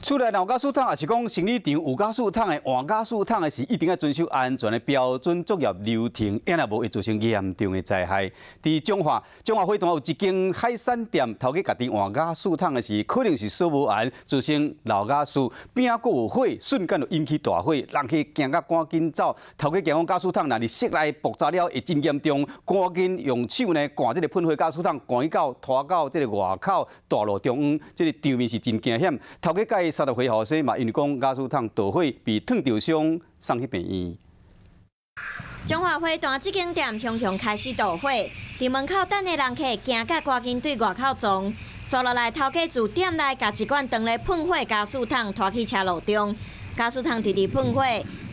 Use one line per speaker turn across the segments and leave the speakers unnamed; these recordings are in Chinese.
厝内有加速桶，也是讲生理场有加速桶的、换加速桶的是一定要遵守安全的标准作业流程，要若无会造成严重的灾害。伫中华花坛有一间海产店，头家家己换加速桶的是，可能是锁无安，造成漏加速，边仔阁有火，瞬间就引起大火，人去惊甲赶紧走。头家惊讲加速桶若是室内爆炸了，会真严重，赶紧用手呢赶这个喷火加速桶，赶到拖到这个外口大路中央，这个场面是真惊险。头家介杀到回后生嘛，因为讲加速桶导火被烫着伤，送去病院。
中华花坛这间店雄雄开始导火，伫门口等的人客惊甲赶紧对外口撞，刷落来头家自店内甲一罐当咧喷火加速桶拖去车路中，加速桶直直喷火，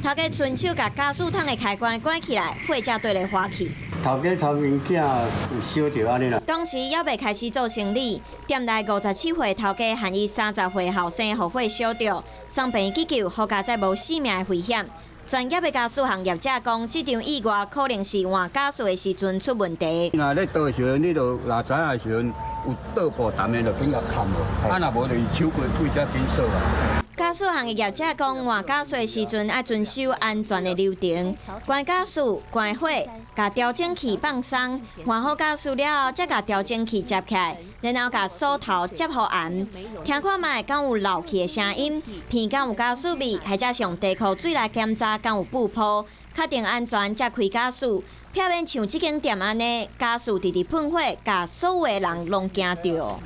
头家顺手甲加速桶的开关关起来，火才对咧花去。
头家头面囝有烧着安尼啦。
当时还未开始做生理，店内57岁头家含伊30岁后生互火烧着，送病院急救，好加在无性命的危险。专业的加速行业者讲，这场意外可能是换加速的时阵出问题。
若咧倒的时阵，你就若知影的时阵有倒步淡的，就紧甲砍无，啊若无就是手过鬼才紧锁啊。
加速行业业者讲，换加速的时阵要遵守安全的流程，关加速、关火，甲调整器放松，换好加速了后，再甲调整器接起来，然后甲锁头接好安。听看卖敢有漏气的声音，片敢有加速味，或者上地库水来检查敢有布铺，确定安全才开加速，避免像这间店安尼加速直直喷火，甲所有的人拢惊到。